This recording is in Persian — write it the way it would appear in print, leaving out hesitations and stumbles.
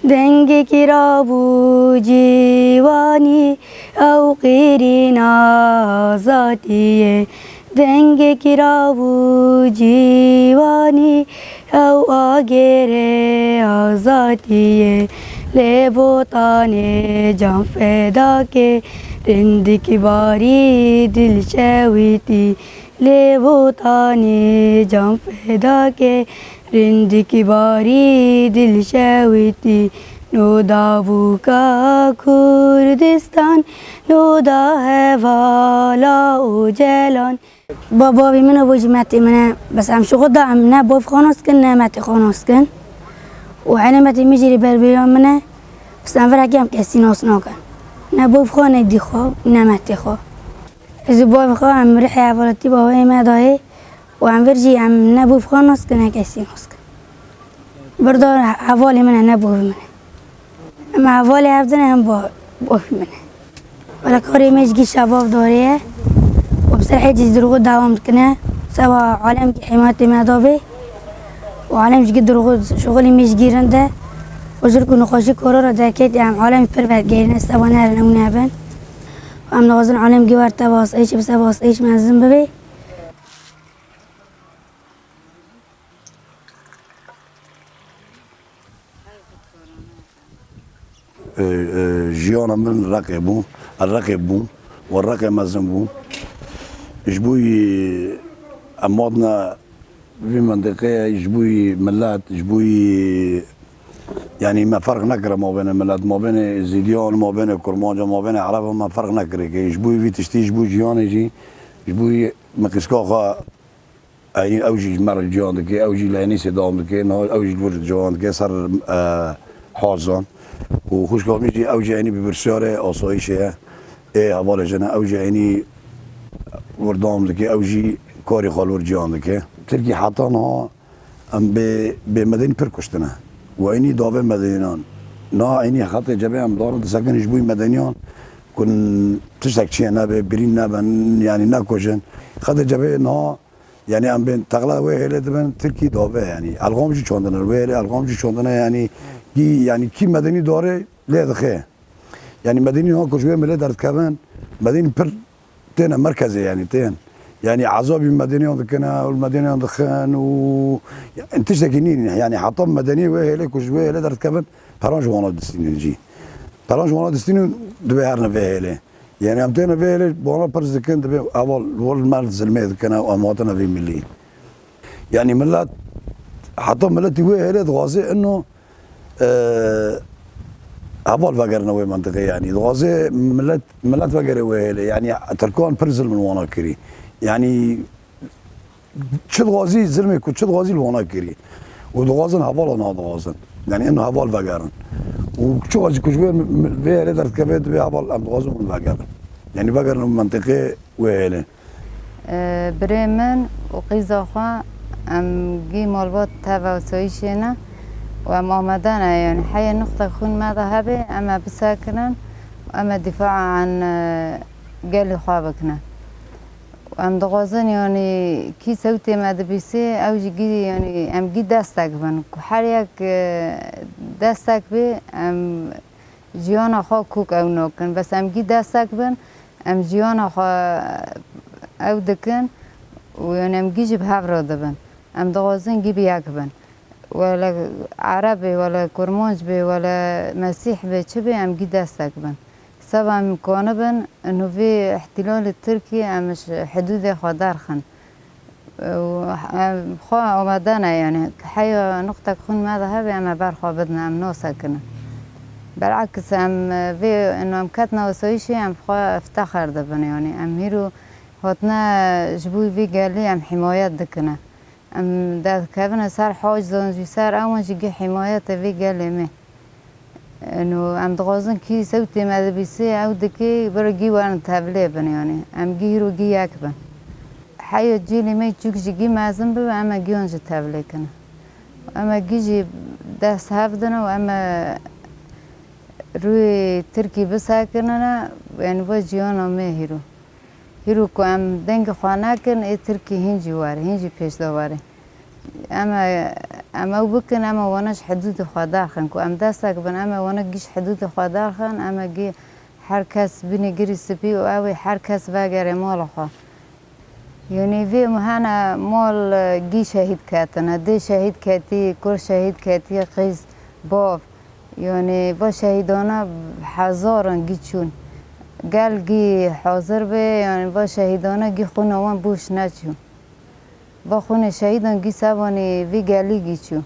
دنگ کرابو جیوانی او قیرین آزادیه دنگ کرابو جیوانی او آگر آزادیه لبوطان جان فدا که رندی باری دل شویتی لبوطان جان فدا که رندی باری دل شویتی نودا کا کردستان نودا هوالا و جلان بابا منو بوجمتي منه بس عم شغل دا عم نبوف خانوس كن نمتي خانوس كن وعنا متي مجري بالبيان منه بس عم فرق عم كسيناس ناكن نبوف خانه دي خو نمتي خو إذا بوف خو عم رح عبارتي بابا ما داهي وعم برجي عم نبوف خانوس كن كسيناس كن بردار حوالي منه نبوف منه أما حوالي عبدنا هم بوف منه ولا كاري مشجي شباب داريه وبصراحة يجدروا دعوام كنا سوا عالم حماية مدافع وعالم يقدروا شغلي مش جيرنده وجركوا نقاشي كورة ذاكيت يعني عالم فربت جيرنا سوا نارنا ونابن وعم نغازن عالم جوار تواص إيش بس تواص إيش مازن ببي جيانا من الرقبون والرقب مازن جبوي أمودنا في منطقة جبوي ملات جبوي يعني ما فرق نكره ما بين ملات ما بين زيديون ما بين كرمانجة ما بين عرب ما فرق نكره جبوي في تشتي جبوي جيان يجي جبوي مكسكاخا يعني أوجي مر الجيان دكي أوجي لهني سدام دكي نهار أوجي الورد الجيان دكي صار حازان وخش قام يجي أوجي يعني ببرسيارة أصايشة إيه هبالة جنا أوجي يعني وردام دكي أوجي كاري خال ورجيان دكي تركي حطانا ام بمدينة بركشتنا وإني دابه مدينان نا إني خاطر جبه ام دارم تسكن جبوي مدينان كن تشتك شيء نبي برين نبن يعني ناكوجن خاطر جبه نا يعني ام بين تغلا وهله دبن تركي دابه يعني الغامجي چاندنا وهله الغامجي چاندنا يعني كي مدني داره لا دخه يعني مدني ها كشويه مله درد كمان مدينة بر تين مركزي يعني تين يعني عذابي مدني عندكنا والمدني عندكن و انت تشتكينين يعني حطم مدني وهي لك وشويه لا درت كمان فرانج وانا دستين جي فرانج وانا دستين دبيرنا فيها له يعني امتنا فيها له وانا برز كان دبي اول مال زلمه كان امواتنا في ملي يعني ملات حطم ملتي وهي له غازي انه أبغى فقرنا وين منطقة يعني غازي ملات فقر وهي يعني تركون برزل من وانا كري يعني شد غازي زلمه كنت شد غازي الوانا كري ودغازن هبال انا دغازن يعني انه هبال فقرن وشو غازي كشويه فيها لدر كبد بها هبال ام دغازن من فقرن يعني فقرن من منطقة وهي بريمن وقيزاخا ام جي مالبات تابع وسويشينا وام آمدانا يعني حي نقطة خون ما ذهبي اما بساكنا اما دفاع عن قالي خوابكنا وام دغازن يعني كي سوتي ما دبيسي او جي يعني ام جي دستك بن كحريك دستك بي ام جيانا خا كوك او نوكن بس ام جي دستك بن ام جيانا خا او دكن ويعني ام جي بهافرو دبن ام دغازن جي بياك بن ولا عربي ولا كرمانج بي ولا مسيح بي چبي ام جي دستك بن سبا امكانه بن انه في احتلال التركي مش حدود خدار خن خو آمدانه يعني حي نقطة خون ما ذهبي اما برخوا بدنا ام نوسكنا بالعكس ام في انه ام كاتنا وسويشي ام خو افتخر دبن يعني ام هيرو هاتنا جبوي في قالي ام حمايات دكنا ام دا كابنا صار حاج زنجي صار اول جي حمايات في قالي مي انه ام دغازن كي سوتي ما دبيسي او دكي برجي وانا تابلي بن يعني ام جيرو جي ياكبن حي جيلي ما يجوك جي مازن بو اما جيون جي تابلي كنا اما جي داس هافدنا واما روي تركي بساكننا يعني وجيونا ما هيرو كو ام دنگ خاناكن اي تركي هنجي واري هنجي پیش دواري اما اما بکن اما وانش حدود خود داخن کو ام دستک بن اما وانا گیش حدود خود داخن اما گی هر کس بینی گری سپی و اوی هر کس بگره مال خوا یعنی وی مهانا مال گی شهید کتن دی شهید کتی کل شهید کتی قیز باف یعنی با شهیدانا هزاران گی چون گل گی حاضر به یعنی با شهیدانا گی خون وان بوش نچون با خون شهیدان گی سبانی وی گلی گی چون